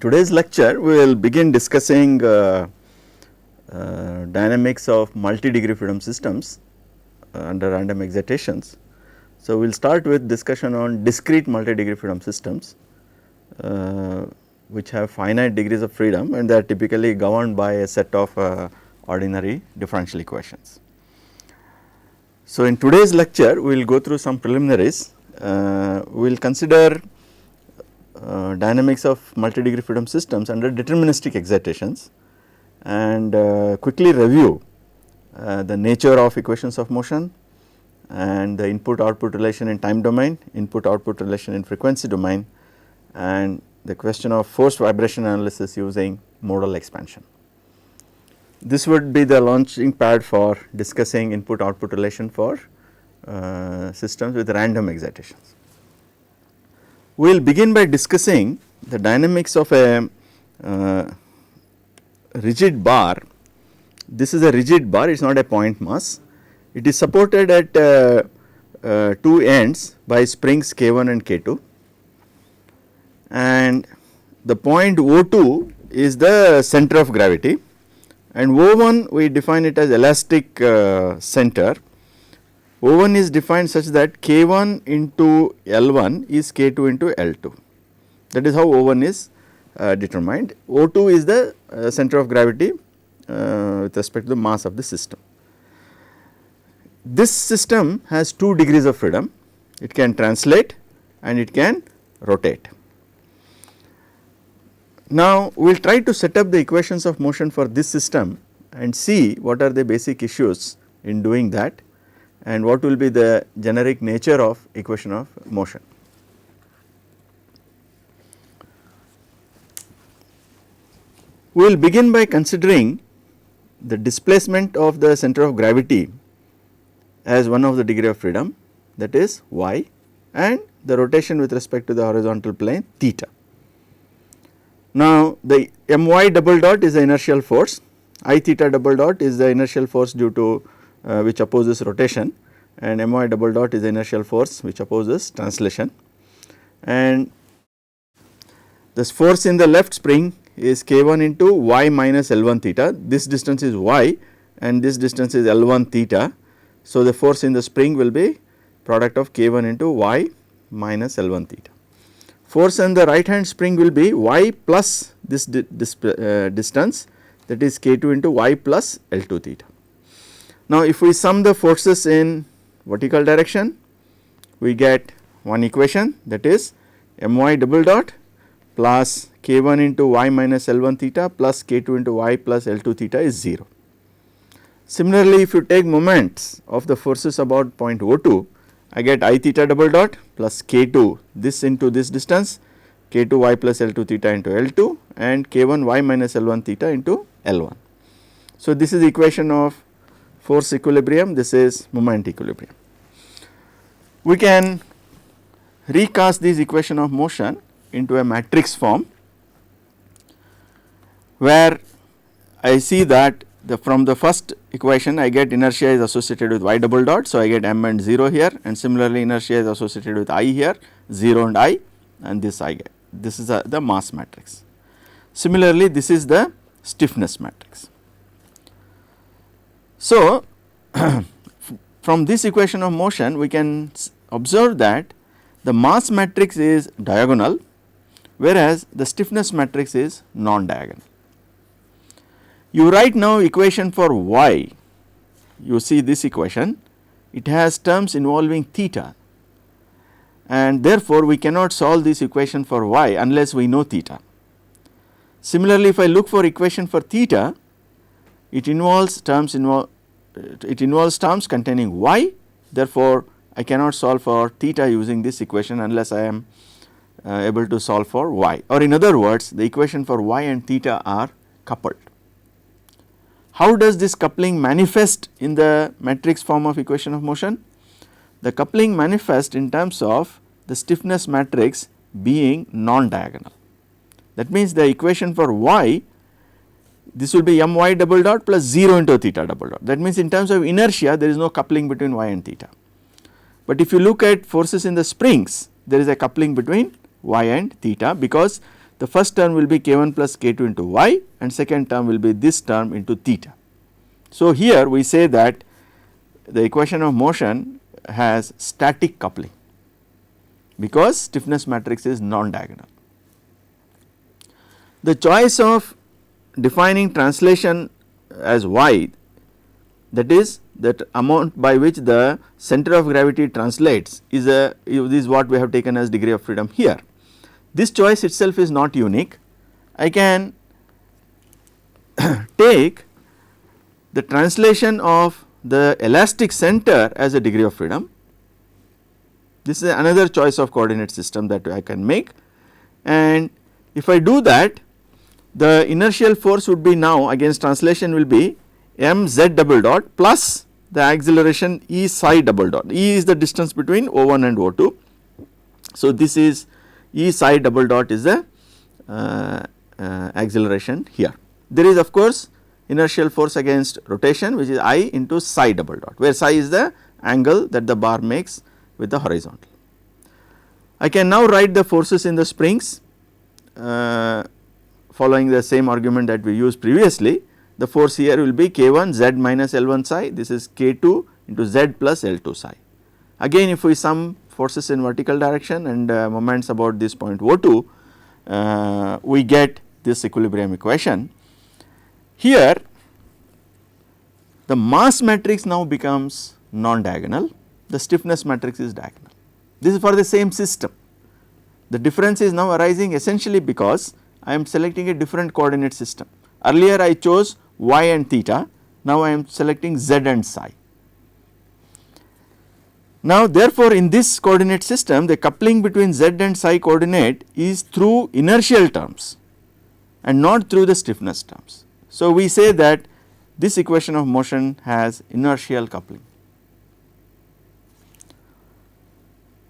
today's lecture we will begin discussing dynamics of multi-degree freedom systems under random excitations. So, we will start with discussion on discrete multi-degree freedom systems which have finite degrees of freedom and they are typically governed by a set of ordinary differential equations. So, in today's lecture we will go through some preliminaries. We will consider dynamics of multi-degree freedom systems under deterministic excitations and quickly review the nature of equations of motion and the input output relation in time domain, input output relation in frequency domain and the question of force vibration analysis using modal expansion. This would be the launching pad for discussing input output relation for systems with random excitations. We will begin by discussing the dynamics of a rigid bar. This is a rigid bar, it is not a point mass. It is supported at two ends by springs K1 and K2 and the point O2 is the center of gravity and O1 we define it as elastic center. O1 is defined such that K1 into L1 is K2 into L2, that is how O1 is determined. O2 is the center of gravity with respect to the mass of the system. This system has 2 degrees of freedom, it can translate and it can rotate. Now, we will try to set up the equations of motion for this system and see what are the basic issues in doing that and what will be the generic nature of equation of motion. We will begin by considering the displacement of the center of gravity as one of the degree of freedom, that is y, and the rotation with respect to the horizontal plane theta. Now, the my double dot is the inertial force, I theta double dot is the inertial force due to which opposes rotation and my double dot is the inertial force which opposes translation, and this force in the left spring is K1 into y minus L1 theta. This distance is y and this distance is L1 theta. So, the force in the spring will be product of K1 into y minus L1 theta. Force on the right hand spring will be y plus this distance, that is K2 into y plus L2 theta. Now, if we sum the forces in vertical direction, we get one equation, that is my double dot plus K1 into y minus L1 theta plus K2 into y plus L2 theta is 0. Similarly, if you take moments of the forces about point O2, I get I theta double dot plus K2 this into this distance, K2 y plus L2 theta into L2 and K1 y minus L1 theta into L1. So, this is the equation of force equilibrium, this is moment equilibrium. We can recast this equation of motion into a matrix form where I see that from the first equation I get inertia is associated with y double dot. So, I get m and 0 here and similarly inertia is associated with I here 0 and I and this I get, this is the mass matrix. Similarly, this is the stiffness matrix. So, from this equation of motion we can observe that the mass matrix is diagonal whereas the stiffness matrix is non-diagonal. You write now equation for y, you see this equation, it has terms involving theta and therefore, we cannot solve this equation for y unless we know theta. Similarly, if I look for equation for theta, it involves terms containing y, therefore, I cannot solve for theta using this equation unless I am able to solve for y, or in other words the equation for y and theta are coupled. How does this coupling manifest in the matrix form of equation of motion? The coupling manifests in terms of the stiffness matrix being non-diagonal. That means the equation for y, this will be my double dot plus 0 into theta double dot. That means in terms of inertia there is no coupling between y and theta. But if you look at forces in the springs, there is a coupling between y and theta because the first term will be k1 plus k2 into y and second term will be this term into theta. So, here we say that the equation of motion has static coupling because stiffness matrix is non-diagonal. The choice of defining translation as y, that is that amount by which the center of gravity translates is what we have taken as degree of freedom here. This choice itself is not unique. I can take the translation of the elastic center as a degree of freedom. This is another choice of coordinate system that I can make, and if I do that, the inertial force would be now against translation will be m z double dot plus the acceleration E psi double dot. E is the distance between O1 and O2. So, this is E psi double dot is the acceleration here. There is of course inertial force against rotation, which is I into psi double dot, where psi is the angle that the bar makes with the horizontal. I can now write the forces in the springs following the same argument that we used previously. The force here will be k1 z minus L1 psi, this is k2 into z plus L2 psi. Again, if we sum forces in vertical direction and moments about this point O2, we get this equilibrium equation. Here the mass matrix now becomes non-diagonal, the stiffness matrix is diagonal. This is for the same system. The difference is now arising essentially because I am selecting a different coordinate system. Earlier I chose y and theta, now I am selecting z and psi. Now therefore, in this coordinate system the coupling between z and psi coordinate is through inertial terms and not through the stiffness terms. So, we say that this equation of motion has inertial coupling.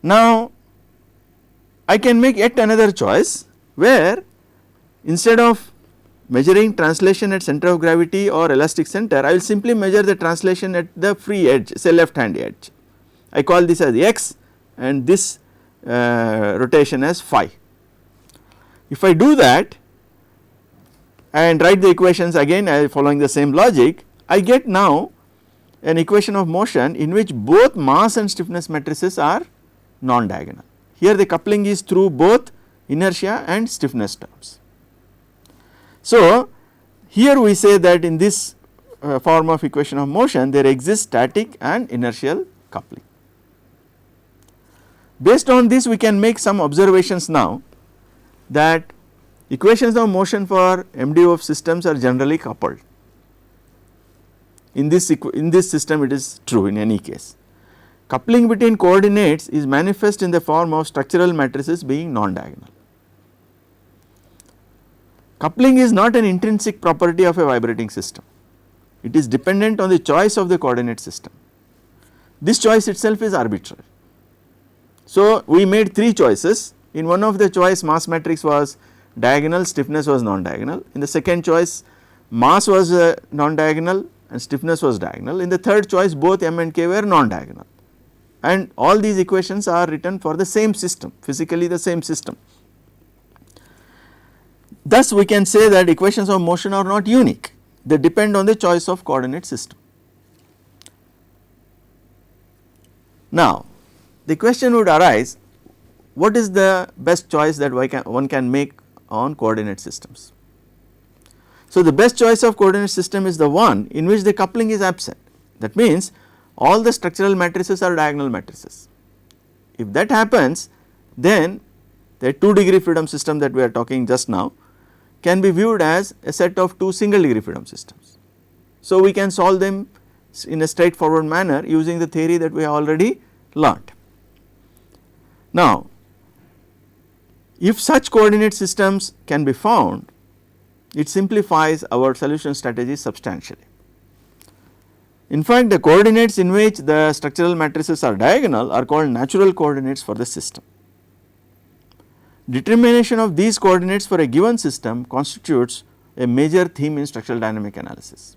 Now, I can make yet another choice where instead of measuring translation at center of gravity or elastic center, I will simply measure the translation at the free edge, say left hand edge. I call this as x and this rotation as phi. If I do that and write the equations again following the same logic, I get now an equation of motion in which both mass and stiffness matrices are non-diagonal. Here the coupling is through both inertia and stiffness terms. So, here we say that in this form of equation of motion there exists static and inertial coupling. Based on this we can make some observations now that equations of motion for MDO of systems are generally coupled. In this system it is true in any case. Coupling between coordinates is manifest in the form of structural matrices being non-diagonal. Coupling is not an intrinsic property of a vibrating system, it is dependent on the choice of the coordinate system. This choice itself is arbitrary. So, we made three choices. In one of the choice mass matrix was diagonal, stiffness was non-diagonal. In the second choice mass was non-diagonal and stiffness was diagonal. In the third choice both m and k were non-diagonal, and all these equations are written for the same system, physically the same system. Thus, we can say that equations of motion are not unique, they depend on the choice of coordinate system. Now, the question would arise, what is the best choice that one can make on coordinate systems? So, the best choice of coordinate system is the one in which the coupling is absent. That means, all the structural matrices are diagonal matrices. If that happens, then the 2 degree freedom system that we are talking just now can be viewed as a set of 2 single degree freedom systems. So, we can solve them in a straightforward manner using the theory that we have already learnt. Now, if such coordinate systems can be found, it simplifies our solution strategy substantially. In fact, the coordinates in which the structural matrices are diagonal are called natural coordinates for the system. Determination of these coordinates for a given system constitutes a major theme in structural dynamic analysis.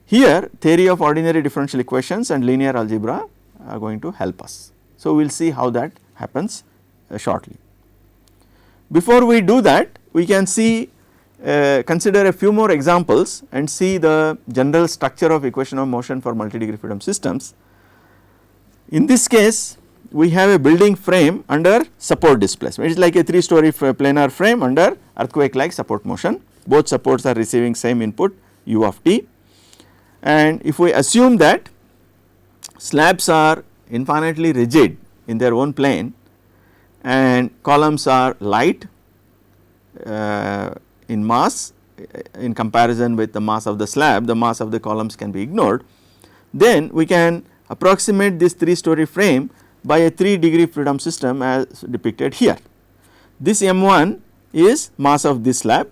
Here, theory of ordinary differential equations and linear algebra are going to help us. So, we will see how that happens shortly. Before we do that, we can see consider a few more examples and see the general structure of equation of motion for multi-degree freedom systems. In this case, we have a building frame under support displacement. It is like a 3-story planar frame under earthquake like support motion. Both supports are receiving same input u of t, and if we assume that slabs are infinitely rigid in their own plane and columns are light in mass in comparison with the mass of the slab, the mass of the columns can be ignored, then we can approximate this 3-story frame by a 3-degree freedom system as depicted here. This M1 is mass of this slab,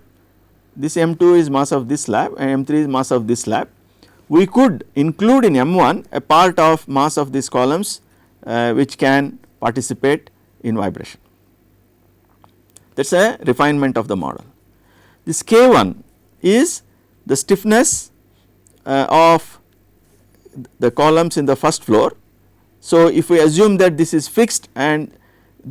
this M2 is mass of this slab, and M3 is mass of this slab. We could include in M1 a part of mass of these columns which can participate in vibration. That is a refinement of the model. This K1 is the stiffness of the columns in the first floor. So, if we assume that this is fixed and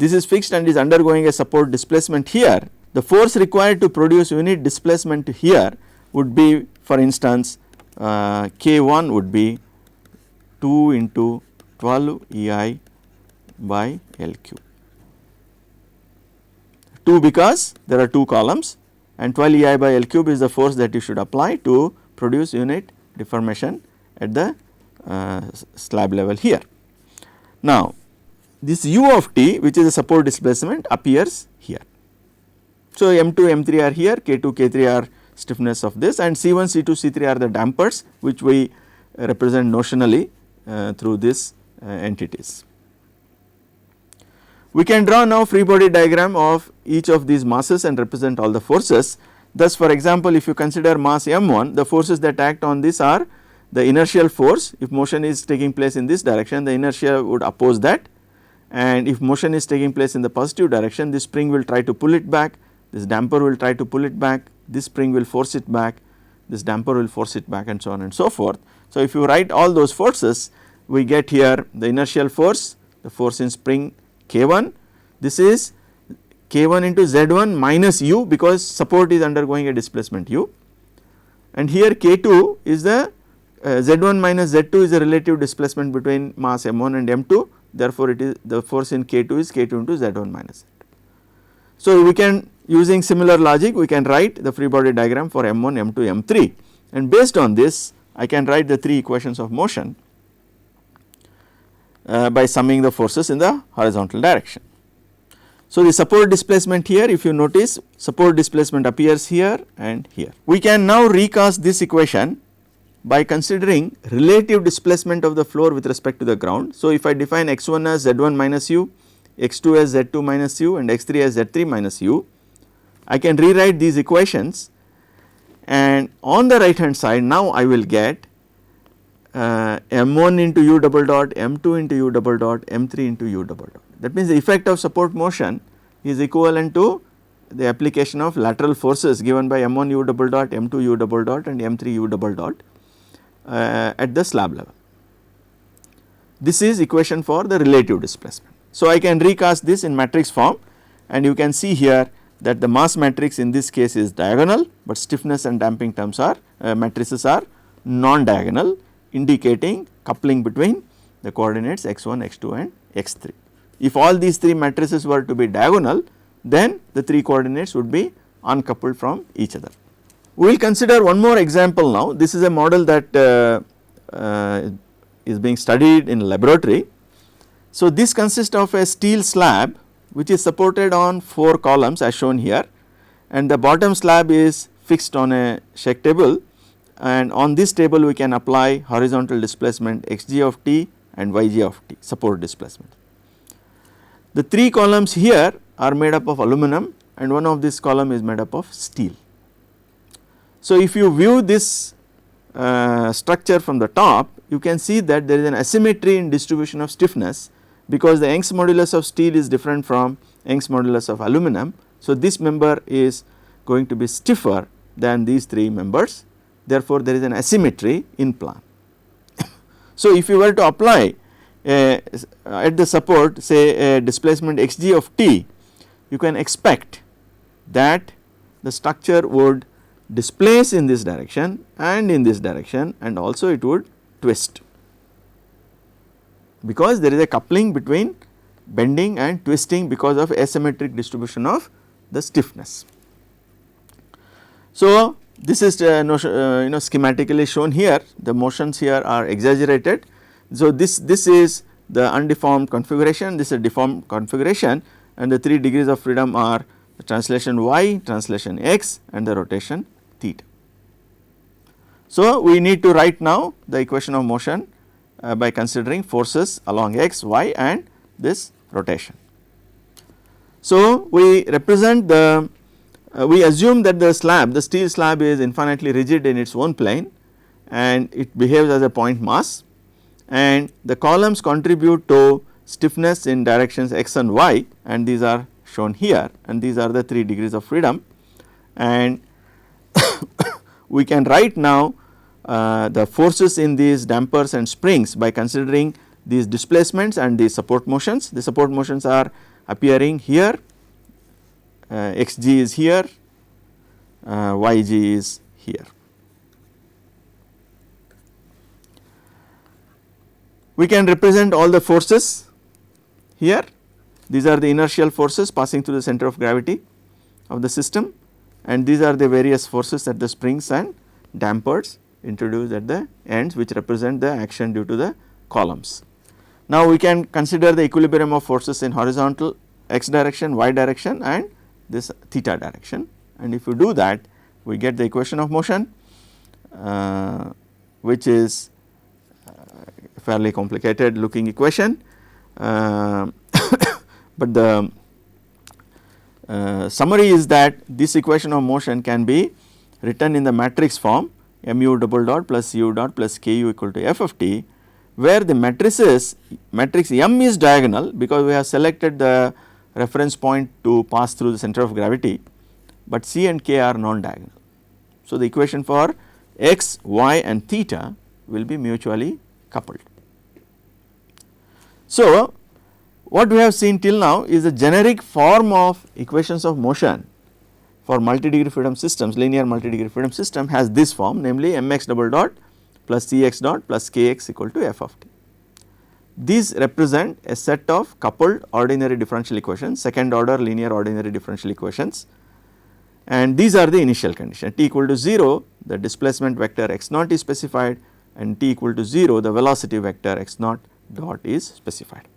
is undergoing a support displacement here, the force required to produce unit displacement here would be, for instance, K1 would be 2 into 12 EI by L cube. 2 because there are 2 columns, and 12 EI by L cube is the force that you should apply to produce unit deformation at the slab level here. Now, this u of t, which is a support displacement, appears here. So, M2, M3 are here, K2, K3 are stiffness of this, and C1, C2, C3 are the dampers which we represent notionally through these entities. We can draw now free body diagram of each of these masses and represent all the forces. Thus, for example, if you consider mass M1, the forces that act on this are the inertial force. If motion is taking place in this direction, the inertia would oppose that, and if motion is taking place in the positive direction, this spring will try to pull it back, this damper will try to pull it back, this spring will force it back, this damper will force it back, and so on and so forth. So, if you write all those forces, we get here the inertial force, the force in spring K1, this is K1 into Z1 minus u, because support is undergoing a displacement u, and here K2 is the Z1 minus Z2 is the relative displacement between mass M1 and M2, therefore, it is the force in K2 is K2 into Z1 minus Z2. So, we can, using similar logic, we can write the free body diagram for M1, M2, M3, and based on this I can write the 3 equations of motion by summing the forces in the horizontal direction. So, the support displacement here, if you notice, support displacement appears here and here. We can now recast this equation by considering relative displacement of the floor with respect to the ground. So, if I define x1 as z1 minus u, x2 as z2 minus u, and x3 as z3 minus u, I can rewrite these equations, and on the right hand side now I will get m1 into u double dot, m2 into u double dot, m3 into u double dot. That means, the effect of support motion is equivalent to the application of lateral forces given by m1 u double dot, m2 u double dot, and m3 u double dot at the slab level. This is equation for the relative displacement. So, I can recast this in matrix form, and you can see here that the mass matrix in this case is diagonal, but stiffness and damping terms are matrices are non-diagonal, indicating coupling between the coordinates x1, x2 and x3. If all these 3 matrices were to be diagonal, then the 3 coordinates would be uncoupled from each other. We will consider one more example now. This is a model that is being studied in laboratory. So, this consists of a steel slab which is supported on 4 columns as shown here, and the bottom slab is fixed on a shake table, and on this table we can apply horizontal displacement xg of t and yg of t, support displacement. The 3 columns here are made up of aluminum, and one of this column is made up of steel. So, if you view this structure from the top, you can see that there is an asymmetry in distribution of stiffness, because the Young's modulus of steel is different from Young's modulus of aluminum. So, this member is going to be stiffer than these 3 members, therefore, there is an asymmetry in plan. So, if you were to apply at the support say a displacement xg of t, you can expect that the structure would displace in this direction and in this direction, and also it would twist, because there is a coupling between bending and twisting because of asymmetric distribution of the stiffness. So, this is schematically shown here, the motions here are exaggerated. So, this is the undeformed configuration, this is a deformed configuration, and the 3 degrees of freedom are the translation y, translation x, and the rotation theta. So, we need to write now the equation of motion by considering forces along x, y and this rotation. So, we represent the we assume that the slab, the steel slab is infinitely rigid in its own plane and it behaves as a point mass, and the columns contribute to stiffness in directions x and y, and these are shown here, and these are the 3 degrees of freedom. And we can write now the forces in these dampers and springs by considering these displacements and these support motions. The support motions are appearing here, xg is here, yg is here. We can represent all the forces here. These are the inertial forces passing through the center of gravity of the system, and these are the various forces that the springs and dampers introduce at the ends, which represent the action due to the columns. Now, we can consider the equilibrium of forces in horizontal x direction, y direction and this theta direction, and if you do that, we get the equation of motion, which is fairly complicated looking equation, but the summary is that this equation of motion can be written in the matrix form mu double dot plus u dot plus ku equal to f of t, where the matrices matrix M is diagonal because we have selected the reference point to pass through the center of gravity, but C and K are non-diagonal. So, the equation for x, y and theta will be mutually coupled. So, what we have seen till now is a generic form of equations of motion for multi-degree freedom systems. Linear multi-degree freedom system has this form, namely mx double dot plus cx dot plus kx equal to f of t. These represent a set of coupled ordinary differential equations, second order linear ordinary differential equations, and these are the initial condition. T equal to 0, the displacement vector x naught is specified, and t equal to 0, the velocity vector x naught dot is specified.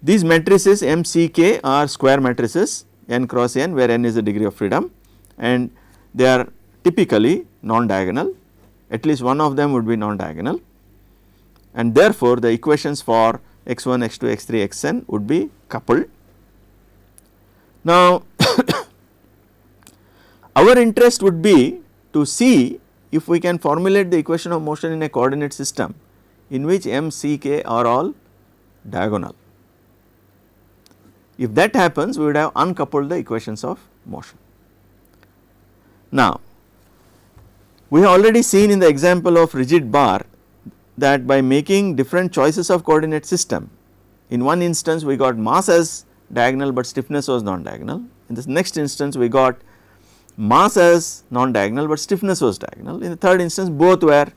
These matrices M, C, K are square matrices n cross n, where n is the degree of freedom, and they are typically non-diagonal, at least one of them would be non-diagonal, and therefore, the equations for x1, x2, x3, xn would be coupled. Now, our interest would be to see if we can formulate the equation of motion in a coordinate system in which M, C, K are all diagonal. If that happens, we would have uncoupled the equations of motion. Now, we have already seen in the example of rigid bar that by making different choices of coordinate system, in one instance we got mass as diagonal, but stiffness was non-diagonal. In this next instance we got mass as non-diagonal, but stiffness was diagonal. In the third instance both were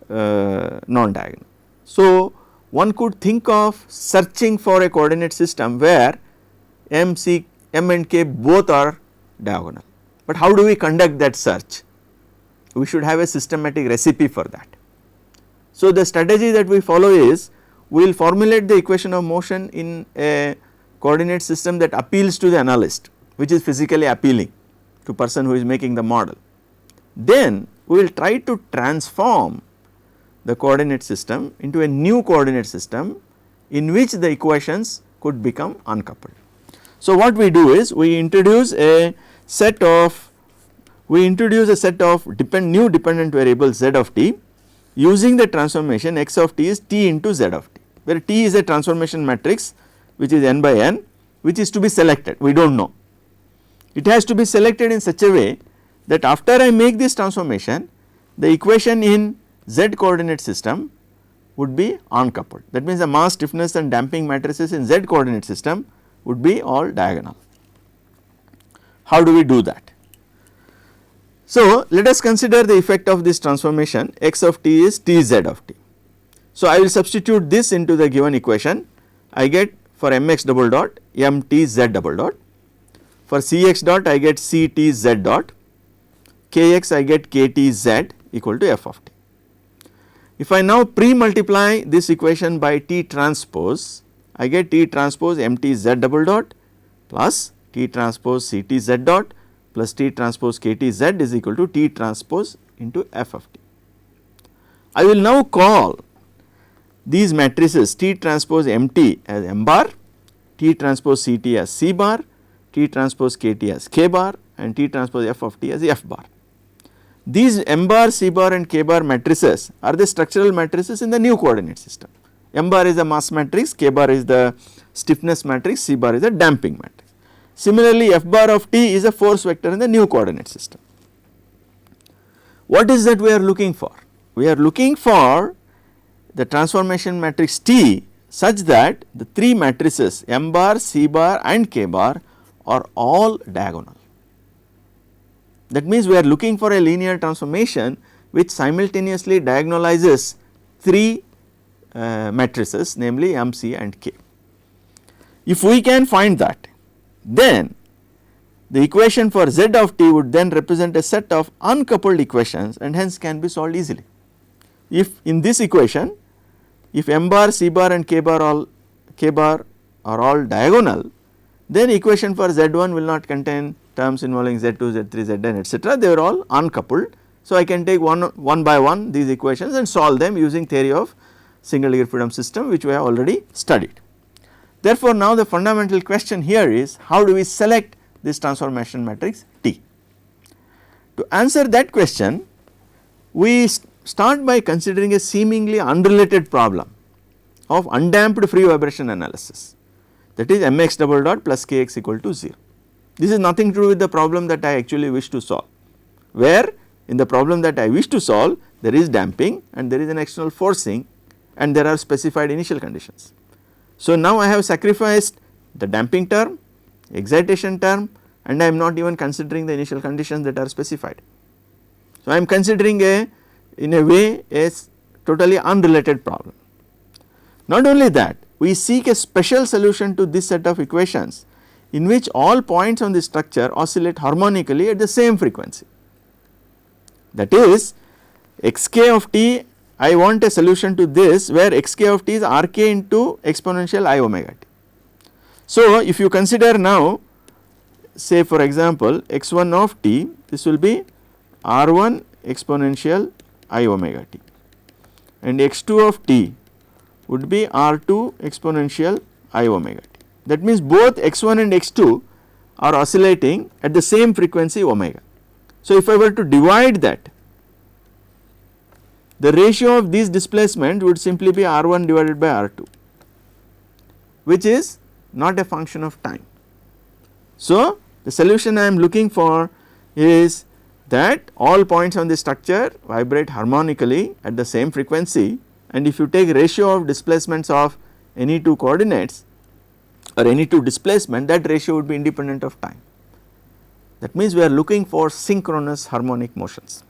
non-diagonal. So, one could think of searching for a coordinate system where M and K both are diagonal, but how do we conduct that search? We should have a systematic recipe for that. So, the strategy that we follow is we will formulate the equation of motion in a coordinate system that appeals to the analyst, which is physically appealing to person who is making the model. Then we will try to transform the coordinate system into a new coordinate system in which the equations could become uncoupled. So, what we do is we introduce a set of new dependent variable z of t using the transformation x of t is t into z of t, where t is a transformation matrix which is n by n, which is to be selected, we do not know. It has to be selected in such a way that after I make this transformation, the equation in z coordinate system would be uncoupled. That means, the mass, stiffness and damping matrices in z coordinate system would be all diagonal. How do we do that? So, let us consider the effect of this transformation x of t is t z of t. So, I will substitute this into the given equation. I get for mx double dot m t z double dot, for cx dot I get c t z dot, kx I get k t z equal to f of t. If I now pre-multiply this equation by T transpose, I get T transpose M T Z double dot plus T transpose C T Z dot plus T transpose K T Z is equal to T transpose into F of T. I will now call these matrices T transpose M T as M bar, T transpose C T as C bar, T transpose K T as K bar and T transpose F of T as F bar. These M bar, C bar and K bar matrices are the structural matrices in the new coordinate system. M bar is the mass matrix, K bar is the stiffness matrix, C bar is the damping matrix. Similarly, F bar of T is a force vector in the new coordinate system. What is that we are looking for? We are looking for the transformation matrix T such that the three matrices M bar, C bar and K bar are all diagonal. That means we are looking for a linear transformation which simultaneously diagonalizes three matrices, namely M, C and K. If we can find that, then the equation for Z of t would then represent a set of uncoupled equations and hence can be solved easily. If in this equation, if M bar, C bar and K bar are all diagonal, then equation for Z1 will not contain terms involving Z2, Z3, Zn etc. They are all uncoupled. So, I can take one by one these equations and solve them using theory of single degree freedom system which we have already studied. Therefore, now the fundamental question here is how do we select this transformation matrix T? To answer that question, we start by considering a seemingly unrelated problem of undamped free vibration analysis, that is mx double dot plus kx equal to 0. This is nothing to do with the problem that I actually wish to solve, where in the problem that I wish to solve there is damping and there is an external forcing and there are specified initial conditions. So, now I have sacrificed the damping term, excitation term and I am not even considering the initial conditions that are specified. So, I am considering in a way a totally unrelated problem. Not only that, we seek a special solution to this set of equations in which all points on the structure oscillate harmonically at the same frequency. That is xk of t, I want a solution to this where xk of t is rk into exponential I omega t. So, if you consider now say for example x1 of t, this will be r1 exponential I omega t and x2 of t would be r2 exponential I omega t. That means both x1 and x2 are oscillating at the same frequency omega. So, if I were to divide that, the ratio of these displacement would simply be r1 divided by r2, which is not a function of time. So, the solution I am looking for is that all points on the structure vibrate harmonically at the same frequency, and if you take ratio of displacements of any two coordinates or any two displacement, that ratio would be independent of time. That means we are looking for synchronous harmonic motions.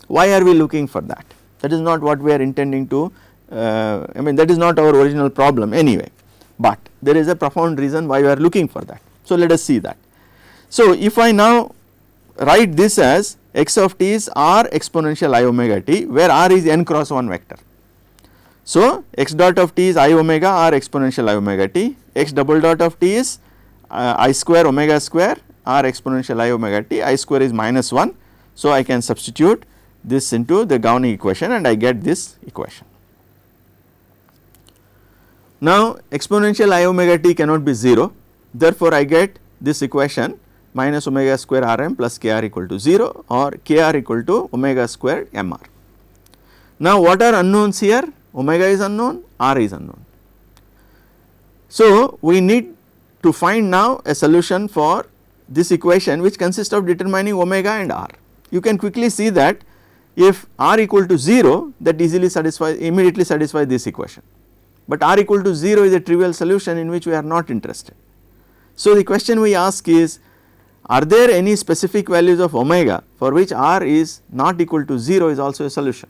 Why are we looking for that? That is not what we are intending to, I mean that is not our original problem anyway, but there is a profound reason why we are looking for that. So, let us see that. So, if I now write this as x of t is r exponential I omega t, where r is n cross 1 vector. So, x dot of t is I omega r exponential I omega t, x double dot of t is I square omega square r exponential I omega t, I square is minus 1. So, I can substitute this into the Gaussian equation and I get this equation. Now, exponential I omega t cannot be 0, therefore, I get this equation minus omega square rm plus kr equal to 0 or kr equal to omega square mr. Now, what are unknowns here? Omega is unknown, r is unknown. So, we need to find now a solution for this equation which consists of determining omega and r. You can quickly see that if r equal to 0, that immediately satisfies this equation, but r equal to 0 is a trivial solution in which we are not interested. So, the question we ask is are there any specific values of omega for which r is not equal to 0 is also a solution.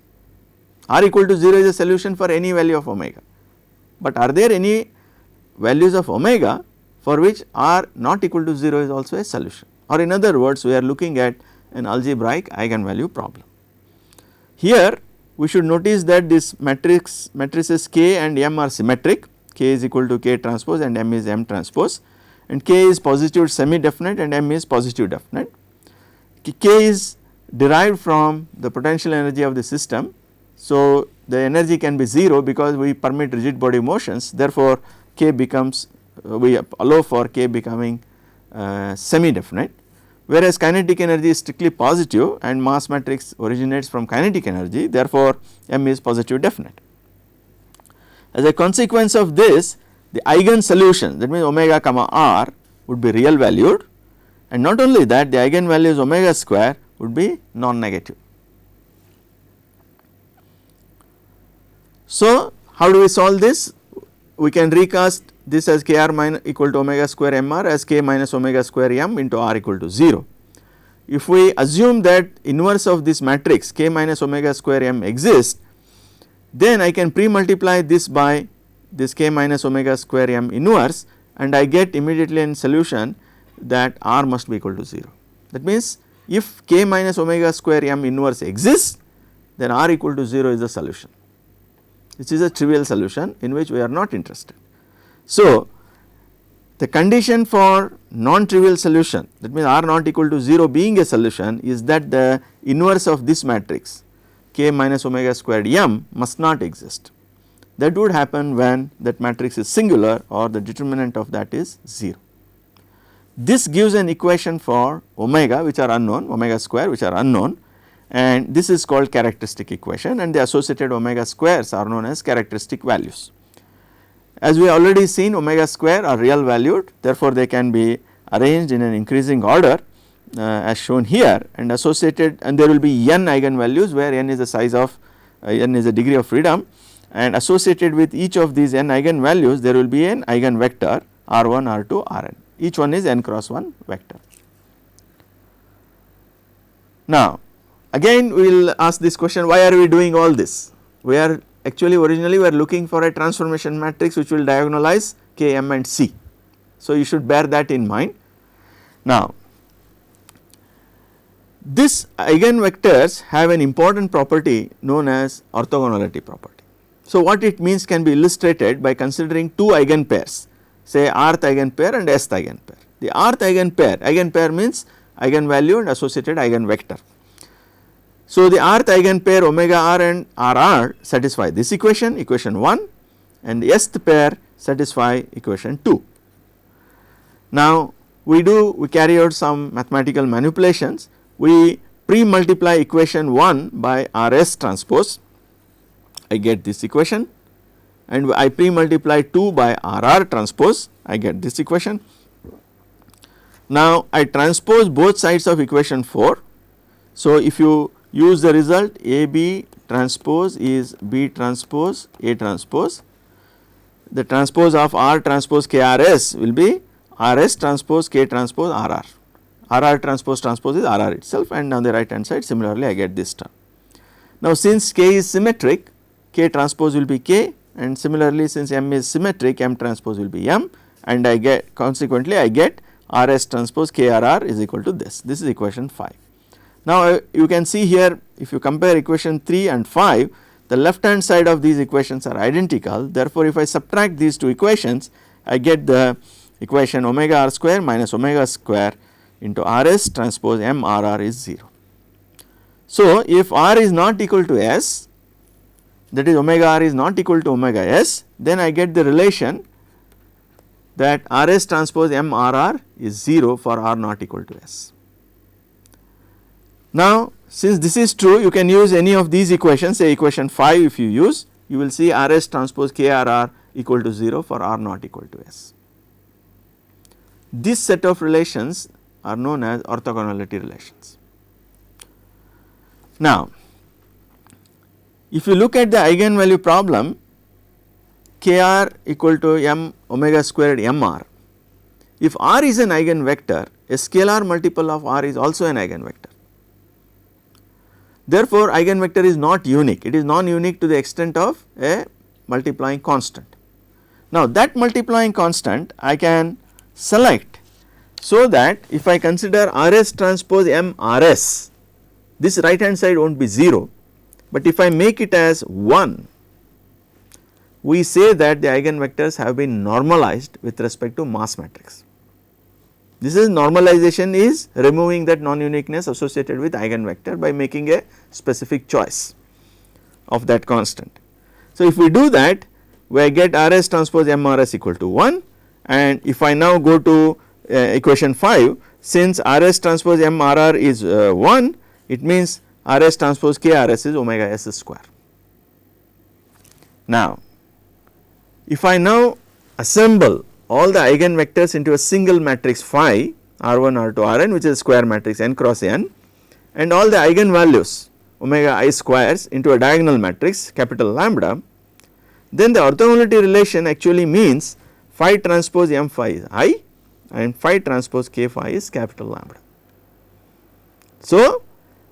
R equal to 0 is a solution for any value of omega, but are there any values of omega for which r not equal to 0 is also a solution, or in other words we are looking at an algebraic eigenvalue problem. Here we should notice that this matrices K and M are symmetric, K is equal to K transpose and M is M transpose, and K is positive semi definite and M is positive definite. K is derived from the potential energy of the system. So, the energy can be 0 because we permit rigid body motions, therefore, K becomes we allow for K becoming semi definite, whereas kinetic energy is strictly positive and mass matrix originates from kinetic energy, therefore, M is positive definite. As a consequence of this, the eigen solution, that means omega comma r would be real valued, and not only that, the eigenvalues omega square would be non-negative. So, how do we solve this? We can recast this as Kr minus equal to omega square Mr as K minus omega square M into r equal to 0. If we assume that inverse of this matrix K minus omega square M exists, then I can pre-multiply this by this K minus omega square M inverse, and I get immediately in solution that r must be equal to 0. That means, if K minus omega square M inverse exists, then r equal to 0 is the solution. This is a trivial solution in which we are not interested. So, the condition for non-trivial solution, that means r not equal to 0 being a solution, is that the inverse of this matrix K minus omega squared M must not exist. That would happen when that matrix is singular or the determinant of that is 0. This gives an equation for omega which are unknown, omega square which are unknown, and this is called characteristic equation, and the associated omega squares are known as characteristic values. As we already seen, omega square are real valued, therefore, they can be arranged in an increasing order as shown here, and associated, and there will be n eigenvalues where n is the size of n is the degree of freedom, and associated with each of these n eigenvalues there will be an eigenvector r1, r2, rn, each one is n cross 1 vector. Now, again we will ask this question, why are we doing all this? We are actually originally we are looking for a transformation matrix which will diagonalize K, M and C. So, you should bear that in mind. Now, these eigenvectors have an important property known as orthogonality property. So, what it means can be illustrated by considering two eigenpairs, say rth eigenpair and sth eigenpair. The rth eigenpair means eigenvalue and associated eigenvector. So, the rth eigenpair omega r and rr satisfy this equation, equation 1, and the sth pair satisfy equation 2. Now, we carry out some mathematical manipulations. We pre-multiply equation 1 by rs transpose, I get this equation, and I pre-multiply 2 by rr transpose, I get this equation. Now, I transpose both sides of equation 4. So, if you use the result AB transpose is B transpose A transpose, the transpose of R transpose KRS will be RS transpose K transpose RR. RR transpose is RR itself, and on the right hand side similarly I get this term. Now, since K is symmetric, K transpose will be K, and similarly since M is symmetric, M transpose will be M, and I get consequently I get RS transpose KRR is equal to this. This is equation 5. Now, you can see here if you compare equation 3 and 5, the left hand side of these equations are identical. Therefore, if I subtract these two equations, I get the equation omega r square minus omega square into RS transpose M RR is 0. So, if R is not equal to S, that is omega r is not equal to omega S, then I get the relation that RS transpose M RR is 0 for R not equal to S. Now, since this is true, you can use any of these equations, say equation 5 if you use, you will see RS transpose KRR equal to 0 for R not equal to S. This set of relations are known as orthogonality relations. Now, if you look at the eigenvalue problem, Kr equal to M omega squared Mr, if R is an eigenvector, a scalar multiple of R is also an eigenvector. Therefore, eigenvector is not unique, it is non-unique to the extent of a multiplying constant. Now, that multiplying constant I can select, so that if I consider RS transpose M RS, this right hand side will not be 0, but if I make it as 1, we say that the eigenvectors have been normalized with respect to mass matrix. This is normalization, is removing that non-uniqueness associated with eigenvector by making a specific choice of that constant. So, if we do that, we get RS transpose M RS equal to 1, and if I now go to equation 5, since RS transpose M RR is 1, it means RS transpose K RS is omega S square. Now, if I now assemble all the eigenvectors into a single matrix phi R1 R2 Rn, which is a square matrix n cross n, and all the eigenvalues omega I squares into a diagonal matrix capital lambda, then the orthogonality relation actually means phi transpose M phi is I and phi transpose K phi is capital lambda. So,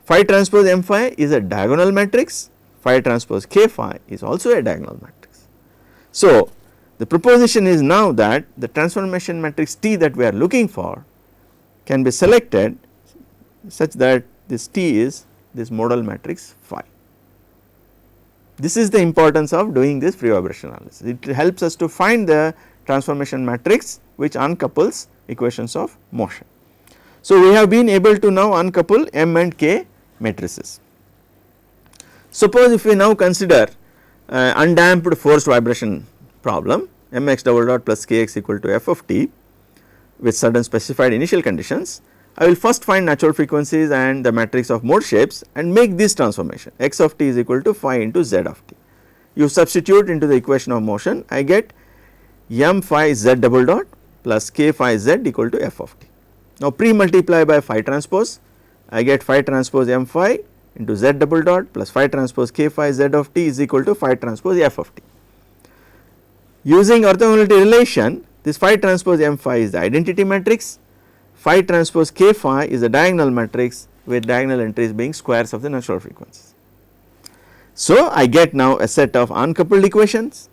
phi transpose M phi is a diagonal matrix, phi transpose K phi is also a diagonal matrix. So, the proposition is now that the transformation matrix T that we are looking for can be selected such that this T is this modal matrix phi. This is the importance of doing this free vibration analysis. It helps us to find the transformation matrix which uncouples equations of motion. So, we have been able to now uncouple M and K matrices. Suppose if we now consider undamped forced vibration problem mx double dot plus kx equal to f of t with certain specified initial conditions, I will first find natural frequencies and the matrix of mode shapes and make this transformation x of t is equal to phi into z of t. You substitute into the equation of motion, I get m phi z double dot plus k phi z equal to f of t. Now, pre-multiply by phi transpose, I get phi transpose m phi into z double dot plus phi transpose k phi z of t is equal to phi transpose f of t. Using orthogonality relation, this phi transpose M phi is the identity matrix, phi transpose K phi is a diagonal matrix with diagonal entries being squares of the natural frequencies. So, I get now a set of uncoupled equations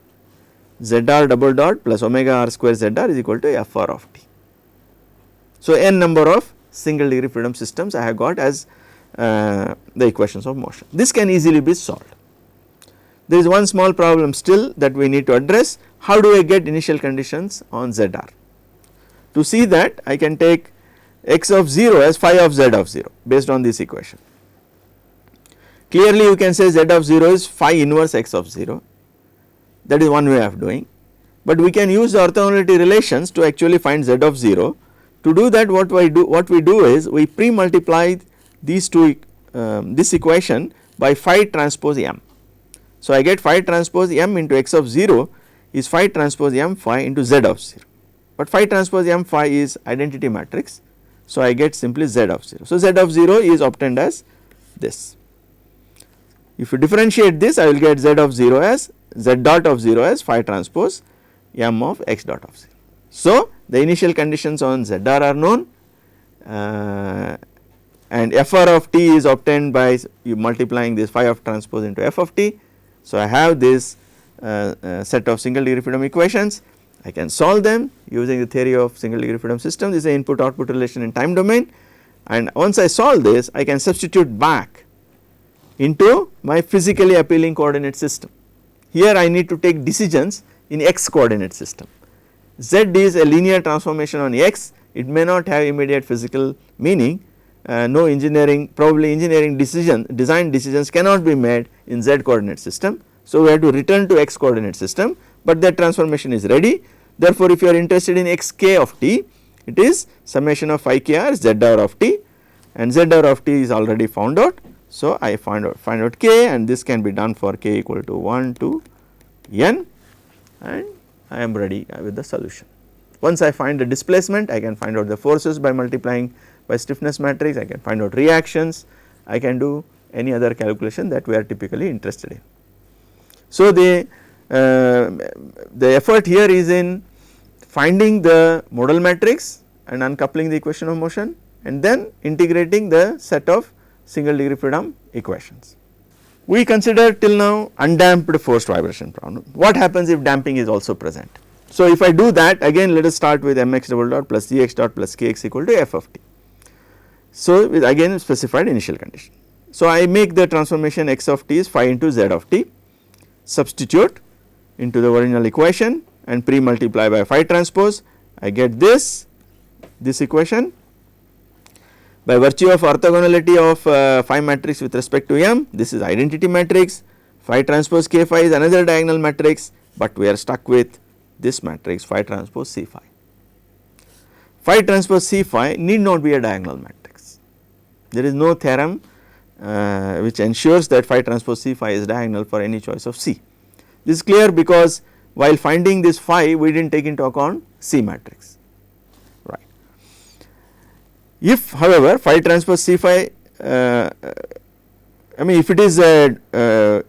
ZR double dot plus omega r square ZR is equal to FR of t. So, n number of single degree freedom systems I have got as the equations of motion. This can easily be solved. There is one small problem still that we need to address. How do I get initial conditions on ZR? To see that, I can take x of 0 as phi of z of 0 based on this equation. Clearly, you can say z of 0 is phi inverse x of 0, that is one way of doing, but we can use the orthogonality relations to actually find z of 0. To do that, what we do is we pre-multiply these two this equation by phi transpose m. So, I get phi transpose m into x of 0 is phi transpose m phi into z of 0, but phi transpose m phi is identity matrix. So, I get simply z of 0. So, z of 0 is obtained as this. If you differentiate this, I will get z of 0 as z dot of 0 as phi transpose m of x dot of 0. So, the initial conditions on ZR are known and FR of t is obtained by you multiplying this phi of transpose into f of t. So, I have this set of single degree freedom equations. I can solve them using the theory of single degree freedom system. This is an input output relation in time domain, and once I solve this, I can substitute back into my physically appealing coordinate system. Here I need to take decisions in x coordinate system. Z is a linear transformation on x, it may not have immediate physical meaning, no engineering, probably engineering design decisions cannot be made in z coordinate system. So, we have to return to x coordinate system, but that transformation is ready. Therefore, if you are interested in x k of t, it is summation of phi k r z r of t, and z r of t is already found out. So, I find out k, and this can be done for k equal to 1 to n, and I am ready with the solution. Once I find the displacement, I can find out the forces by multiplying by stiffness matrix, I can find out reactions, I can do any other calculation that we are typically interested in. So, the effort here is in finding the modal matrix and uncoupling the equation of motion, and then integrating the set of single degree freedom equations. We consider till now undamped forced vibration problem. What happens if damping is also present? So, if I do that, again let us start with mx double dot plus gx dot plus kx equal to f of t. So, with again specified initial condition. So, I make the transformation x of t is phi into z of t, substitute into the original equation and pre multiply by phi transpose, I get this equation. By virtue of orthogonality of phi matrix with respect to M, this is identity matrix, phi transpose k phi is another diagonal matrix, but we are stuck with this matrix phi transpose C phi. Phi transpose C phi need not be a diagonal matrix. There is no theorem which ensures that phi transpose C phi is diagonal for any choice of C. This is clear because while finding this phi we did not take into account C matrix. If however phi transpose C phi, I mean if it is a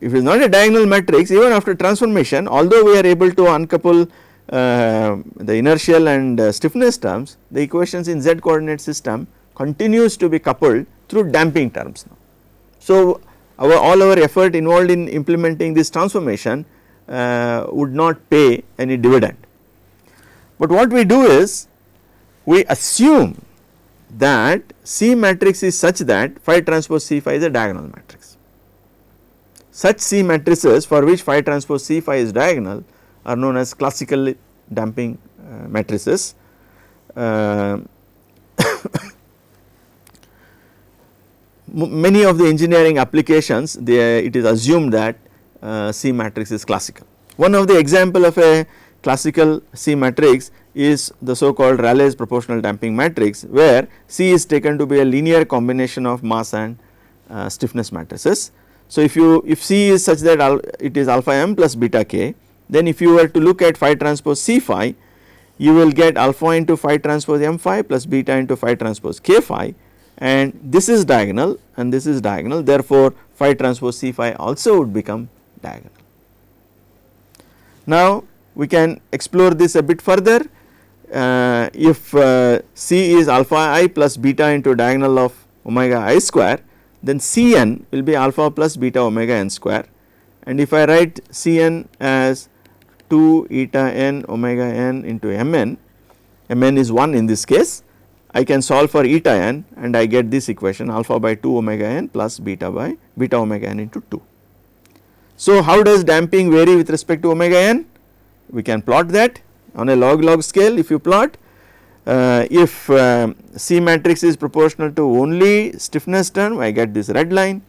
if it is not a diagonal matrix, even after transformation, although we are able to uncouple the inertial and stiffness terms, the equations in z coordinate system continues to be coupled through damping terms now. So, all our effort involved in implementing this transformation would not pay any dividend. But what we do is we assume that C matrix is such that phi transpose C phi is a diagonal matrix. Such C matrices for which phi transpose C phi is diagonal are known as classical damping matrices. Many of the engineering applications it is assumed that C matrix is classical. One of the example of a classical C matrix is the so called Rayleigh's proportional damping matrix, where C is taken to be a linear combination of mass and stiffness matrices. So, if C is such that it is alpha m plus beta k, then if you were to look at phi transpose C phi, you will get alpha into phi transpose m phi plus beta into phi transpose k phi, and this is diagonal and this is diagonal, therefore, phi transpose C phi also would become diagonal. Now, we can explore this a bit further. If C is alpha I plus beta into diagonal of omega I square, then Cn will be alpha plus beta omega n square, and if I write Cn as 2 eta n omega n into Mn, Mn is 1 in this case, I can solve for eta n and I get this equation alpha by 2 omega n plus beta by beta omega n into 2. So, how does damping vary with respect to omega n? We can plot that on a log scale. If you plot, if C matrix is proportional to only stiffness term, I get this red line.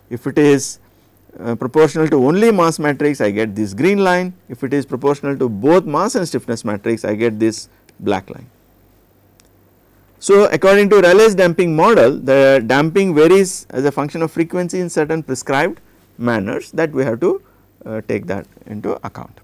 If it is proportional to only mass matrix, I get this green line. If it is proportional to both mass and stiffness matrix, I get this black line. So, according to Rayleigh's damping model, the damping varies as a function of frequency in certain prescribed manners that we have to take that into account.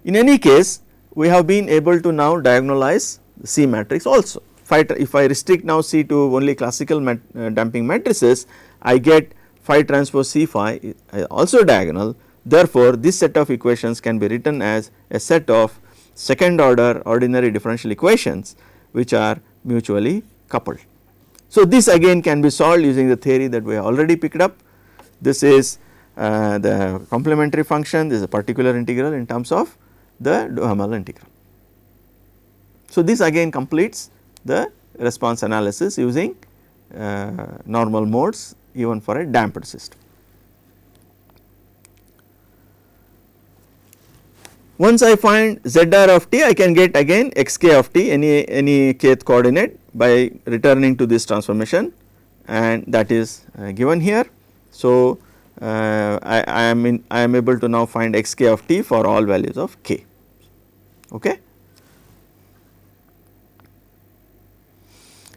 In any case, we have been able to now diagonalize the C matrix also. If I restrict now C to only classical damping matrices, I get phi transpose C phi also diagonal. Therefore, this set of equations can be written as a set of second order ordinary differential equations which are mutually coupled. So, this again can be solved using the theory that we have already picked up. This is the complementary function, this is a particular integral in terms of the Duhamel integral. So, this again completes the response analysis using normal modes even for a damped system. Once I find ZR of t, I can get again xk of t, any kth coordinate by returning to this transformation, and that is given here. So, I am able to now find xk of t for all values of k. Okay.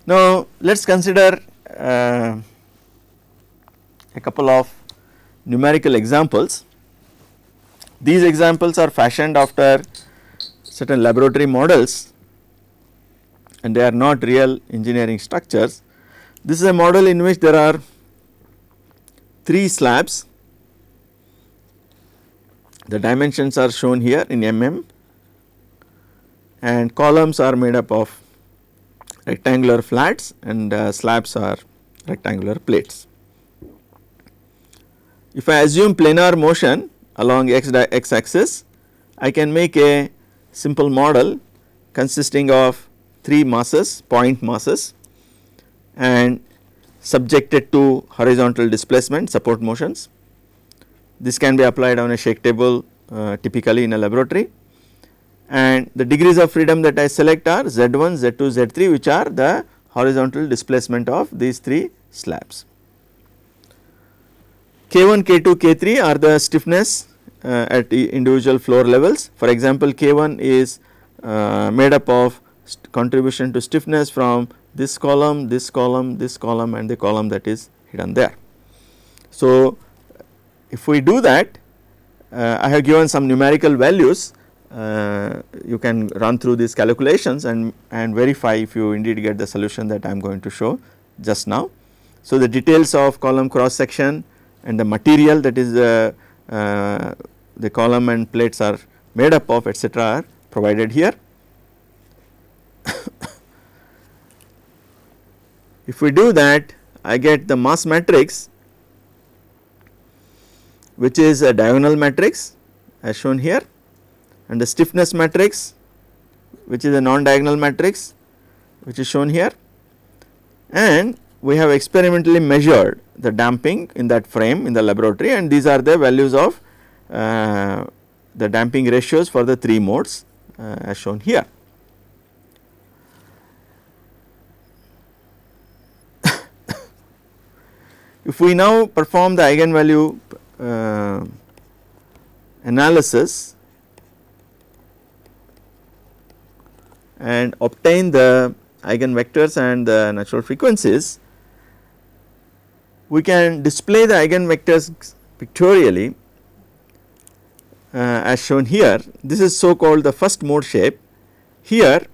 Now, let us consider a couple of numerical examples. These examples are fashioned after certain laboratory models and they are not real engineering structures. This is a model in which there are 3 slabs. The dimensions are shown here in mm, and columns are made up of rectangular flats and slabs are rectangular plates. If I assume planar motion along x axis, I can make a simple model consisting of 3 masses, point masses, and subjected to horizontal displacement, support motions. This can be applied on a shake table typically in a laboratory, and the degrees of freedom that I select are Z1, Z2, Z3, which are the horizontal displacement of these 3 slabs. K1, K2, K3 are the stiffness at individual floor levels. For example, K1 is made up of contribution to stiffness from this column, this column, this column, and the column that is hidden there. So, if we do that, I have given some numerical values. You can run through these calculations and verify if you indeed get the solution that I am going to show just now. So, the details of column cross section and the material that is the column and plates are made up of, etc., are provided here. If we do that, I get the mass matrix, which is a diagonal matrix as shown here, and the stiffness matrix, which is a non-diagonal matrix, which is shown here, and we have experimentally measured the damping in that frame in the laboratory, and these are the values of the damping ratios for the 3 modes as shown here. If we now perform the eigenvalue analysis and obtain the eigenvectors and the natural frequencies, we can display the eigenvectors pictorially as shown here. This is so called the first mode shape. Here,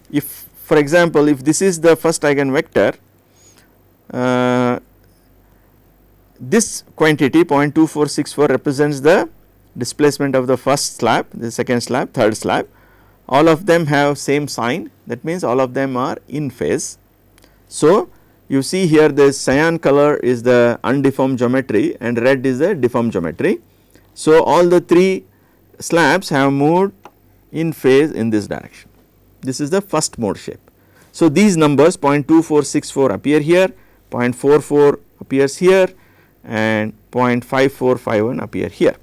if for example, if this is the first eigenvector, this quantity 0.2464 represents the displacement of the first slab, the second slab, third slab. All of them have same sign, that means all of them are in phase. So, you see here this cyan color is the undeformed geometry and red is the deformed geometry. So, all the 3 slabs have moved in phase in this direction. This is the first mode shape. So, these numbers 0.2464 appear here, 0.44 appears here, and 0.5451 appear here.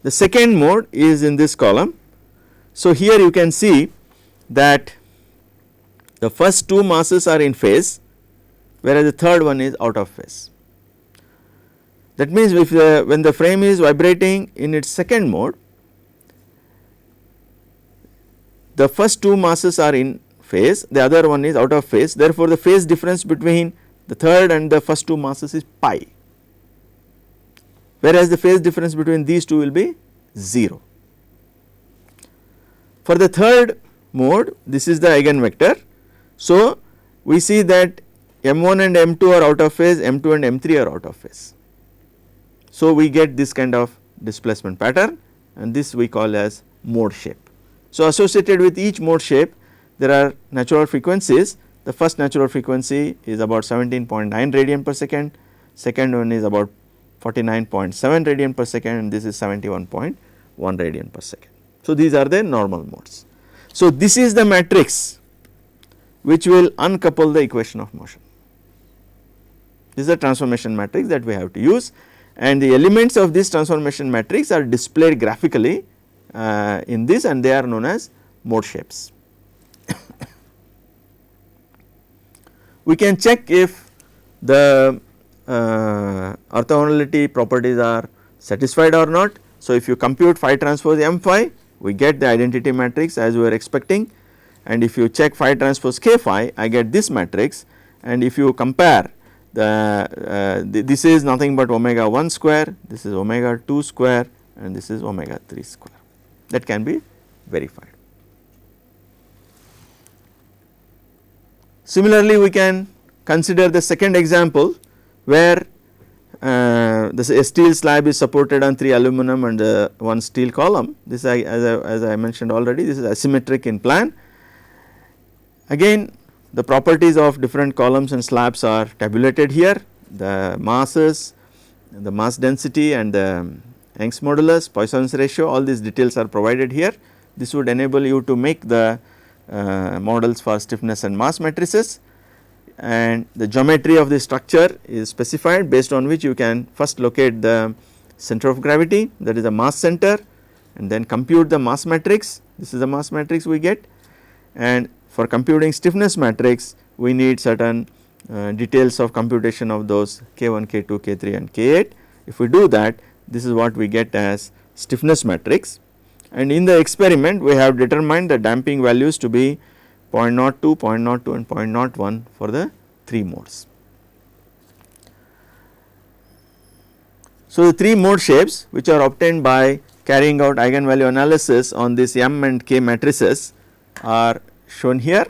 The second mode is in this column. So, here you can see that the first 2 masses are in phase, whereas the third one is out of phase. That means, if when the frame is vibrating in its second mode, the first 2 masses are in phase, the other one is out of phase. Therefore, the phase difference between the third and the first 2 masses is pi, whereas the phase difference between these two will be 0. For the third mode, this is the eigenvector. So, we see that M1 and M2 are out of phase, M2 and M3 are out of phase. So, we get this kind of displacement pattern, and this we call as mode shape. So, associated with each mode shape, there are natural frequencies. The first natural frequency is about 17.9 radian per second, second one is about 49.7 radian per second, and this is 71.1 radian per second. So, these are the normal modes. So, this is the matrix which will uncouple the equation of motion. This is a transformation matrix that we have to use, and the elements of this transformation matrix are displayed graphically in this, and they are known as mode shapes. We can check if the orthogonality properties are satisfied or not. So, if you compute phi transpose M phi, we get the identity matrix as we were expecting, and if you check phi transpose K phi, I get this matrix, and if you compare this is nothing but omega 1 square, this is omega 2 square, and this is omega 3 square. That can be verified. Similarly, we can consider the second example where This steel slab is supported on 3 aluminum and 1 steel column. This as I mentioned already, this is asymmetric in plan. Again, the properties of different columns and slabs are tabulated here. The masses, the mass density and the Young's modulus, Poisson's ratio, all these details are provided here. This would enable you to make the models for stiffness and mass matrices, and the geometry of the structure is specified, based on which you can first locate the center of gravity, that is the mass center, and then compute the mass matrix. This is the mass matrix we get, and for computing stiffness matrix we need certain details of computation of those K1, K2, K3 and K8. If we do that, this is what we get as stiffness matrix, and in the experiment we have determined the damping values to be 0.02, 0.02 and 0.01 for the 3 modes. So, the 3 mode shapes which are obtained by carrying out eigenvalue analysis on these M and K matrices are shown here.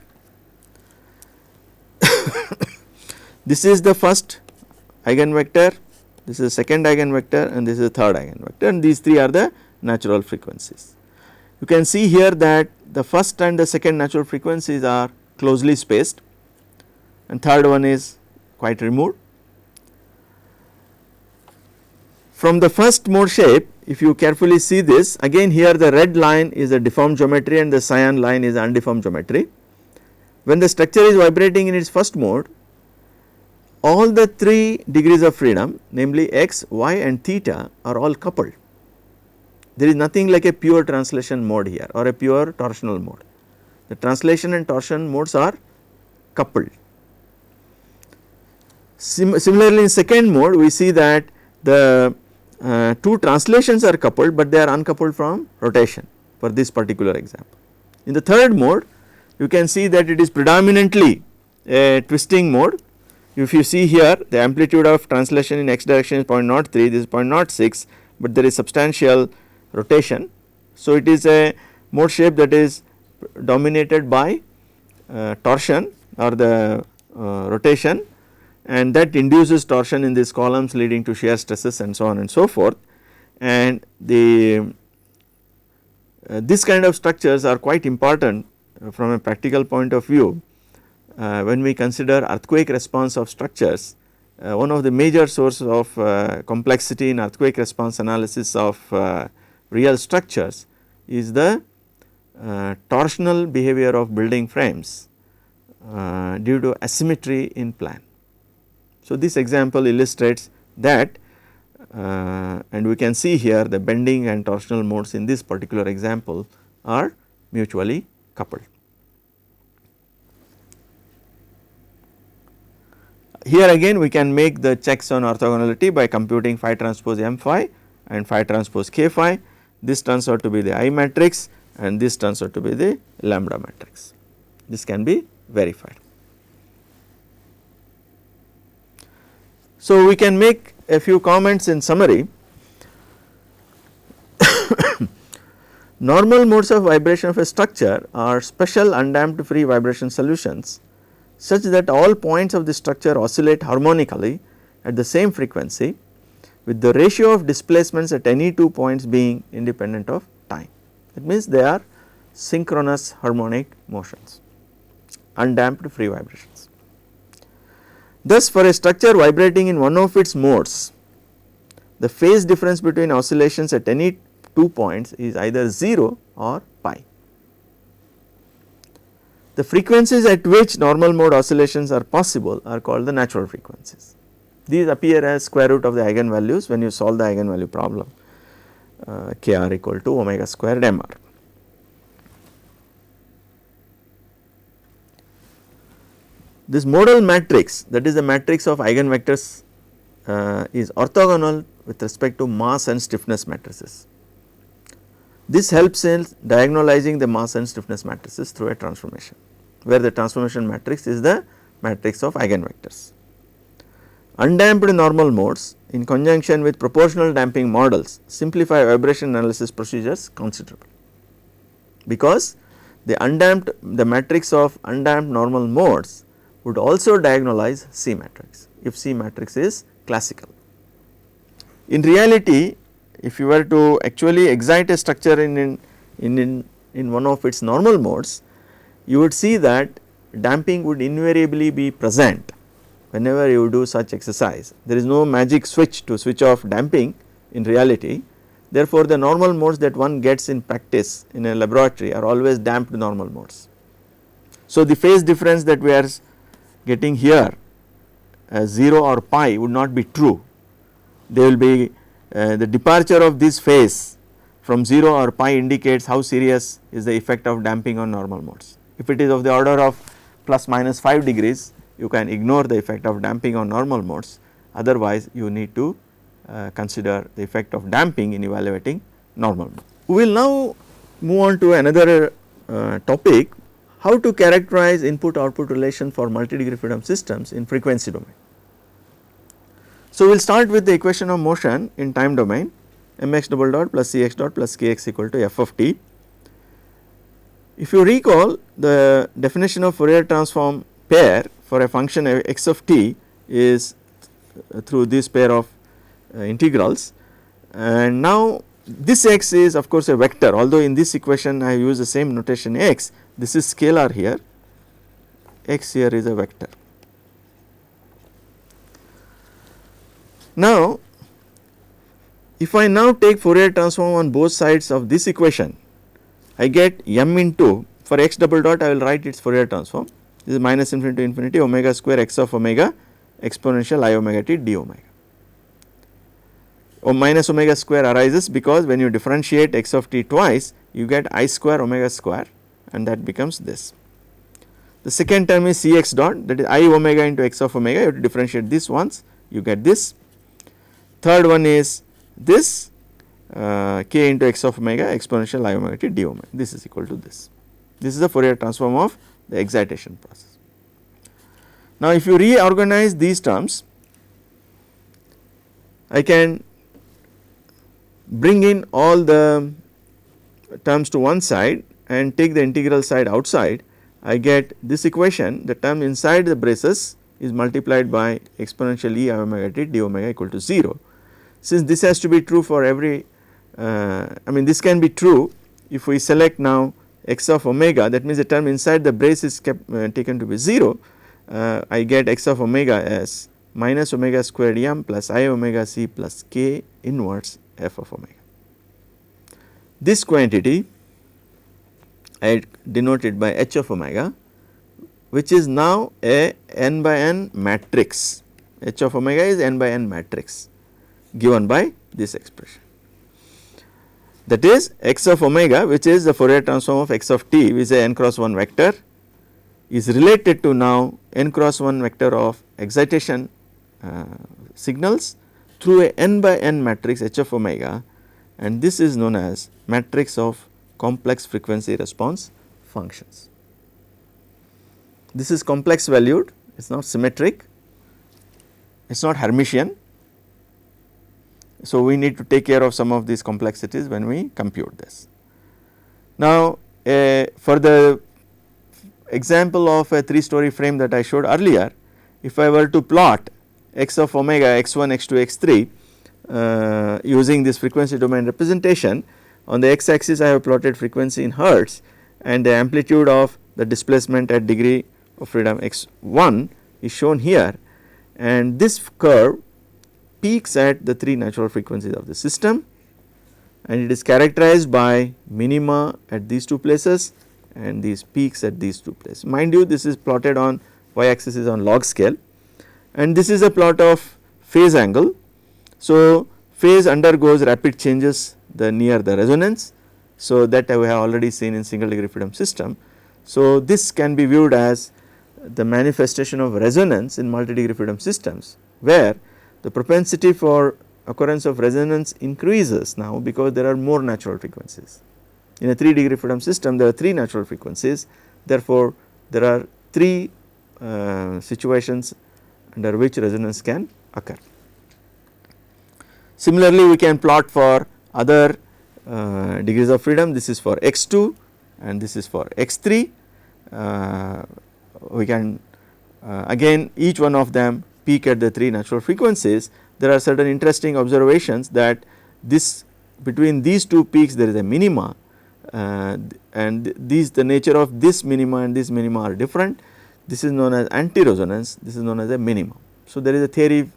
This is the first eigenvector, this is the second eigenvector and this is the third eigenvector, and these 3 are the natural frequencies. You can see here that the first and the second natural frequencies are closely spaced and third one is quite removed. From the first mode shape, if you carefully see this, again here the red line is a deformed geometry and the cyan line is undeformed geometry. When the structure is vibrating in its first mode, all the 3 degrees of freedom, namely x, y and theta, are all coupled. There is nothing like a pure translation mode here or a pure torsional mode. The translation and torsion modes are coupled. Similarly, in second mode we see that the 2 translations are coupled, but they are uncoupled from rotation for this particular example. In the third mode you can see that it is predominantly a twisting mode. If you see here, the amplitude of translation in x direction is 0.03, this is 0.06, but there is substantial rotation. So, it is a mode shape that is dominated by torsion or the rotation, and that induces torsion in these columns, leading to shear stresses and so on and so forth. And the this kind of structures are quite important from a practical point of view. When we consider earthquake response of structures, one of the major sources of complexity in earthquake response analysis of real structures is the torsional behavior of building frames due to asymmetry in plan. So, this example illustrates that, and we can see here the bending and torsional modes in this particular example are mutually coupled. Here again we can make the checks on orthogonality by computing phi transpose m phi and phi transpose k phi. This turns out to be the I matrix and this turns out to be the lambda matrix. This can be verified. So, we can make a few comments in summary. Normal modes of vibration of a structure are special undamped free vibration solutions such that all points of the structure oscillate harmonically at the same frequency, with the ratio of displacements at any 2 points being independent of time. That means they are synchronous harmonic motions, undamped free vibrations. Thus, for a structure vibrating in one of its modes, the phase difference between oscillations at any 2 points is either 0 or pi. The frequencies at which normal mode oscillations are possible are called the natural frequencies. These appear as square root of the eigenvalues when you solve the eigenvalue problem, kr equal to omega squared mr. This modal matrix, that is the matrix of eigenvectors, is orthogonal with respect to mass and stiffness matrices. This helps in diagonalizing the mass and stiffness matrices through a transformation, where the transformation matrix is the matrix of eigenvectors. Undamped normal modes in conjunction with proportional damping models simplify vibration analysis procedures considerably, because the matrix of undamped normal modes would also diagonalize C matrix if C matrix is classical. In reality, if you were to actually excite a structure in one of its normal modes, you would see that damping would invariably be present whenever you do such exercise. There is no magic switch to switch off damping in reality. Therefore, the normal modes that one gets in practice in a laboratory are always damped normal modes. So, the phase difference that we are getting here as 0 or pi would not be true. They will be the departure of this phase from 0 or pi indicates how serious is the effect of damping on normal modes. If it is of the order of plus minus 5 degrees, you can ignore the effect of damping on normal modes, otherwise you need to consider the effect of damping in evaluating normal mode. We will now move on to another topic, how to characterize input output relation for multi-degree freedom systems in frequency domain. So, we will start with the equation of motion in time domain, mx double dot plus cx dot plus kx equal to f of t. If you recall, the definition of Fourier transform pair for a function x of t is through this pair of integrals, and now this x is of course a vector, although in this equation I use the same notation x, this is scalar here, x here is a vector. Now, if I now take Fourier transform on both sides of this equation, I get m into, for x double dot I will write its Fourier transform, this is minus infinity to infinity omega square x of omega exponential I omega t d omega. Minus omega square arises because when you differentiate x of t twice, you get I square omega square, and that becomes this. The second term is cx dot, that is I omega into x of omega, you have to differentiate this once, you get this. Third one is this k into x of omega exponential I omega t d omega, this is equal to this. This is the Fourier transform of the excitation process. Now, if you reorganize these terms, I can bring in all the terms to one side and take the integral side outside. I get this equation, the term inside the braces is multiplied by exponential e I omega t d omega equal to 0. Since this has to be true for every, I mean this can be true if we select now x of omega, that means the term inside the brace is kept taken to be 0, I get x of omega as minus omega squared m plus I omega c plus k inverse f of omega. This quantity I denote it by h of omega, which is now a n by n matrix. H of omega is n by n matrix given by this expression. That is x of omega, which is the Fourier transform of x of t, which is a n cross 1 vector, is related to now n cross 1 vector of excitation signals through a n by n matrix h of omega, and this is known as matrix of complex frequency response functions. This is complex valued, it is not symmetric, it is not Hermitian. So, we need to take care of some of these complexities when we compute this. Now, for the example of a 3-story frame that I showed earlier, if I were to plot x of omega x1, x2, x3 using this frequency domain representation, on the x axis I have plotted frequency in hertz and the amplitude of the displacement at degree of freedom x1 is shown here, and this curve peaks at the 3 natural frequencies of the system, and it is characterized by minima at these 2 places and these peaks at these 2 places. Mind you, this is plotted on y axis is on log scale, and this is a plot of phase angle. So, phase undergoes rapid changes near the resonance. So, that we have already seen in single degree freedom system. So, this can be viewed as the manifestation of resonance in multi degree freedom systems, where the propensity for occurrence of resonance increases now because there are more natural frequencies. In a 3 degree freedom system there are 3 natural frequencies, therefore, there are 3 situations under which resonance can occur. Similarly, we can plot for other degrees of freedom, this is for x2 and this is for x3. We can again each one of them peak at the 3 natural frequencies, there are certain interesting observations that this between these two peaks there is a minima, and these the nature of this minima and this minima are different. This is known as anti-resonance, this is known as a minimum. So, there is a theory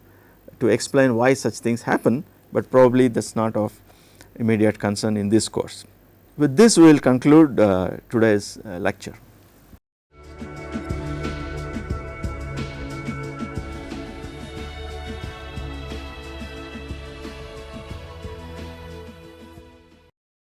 to explain why such things happen, but probably that is not of immediate concern in this course. With this we will conclude today's lecture.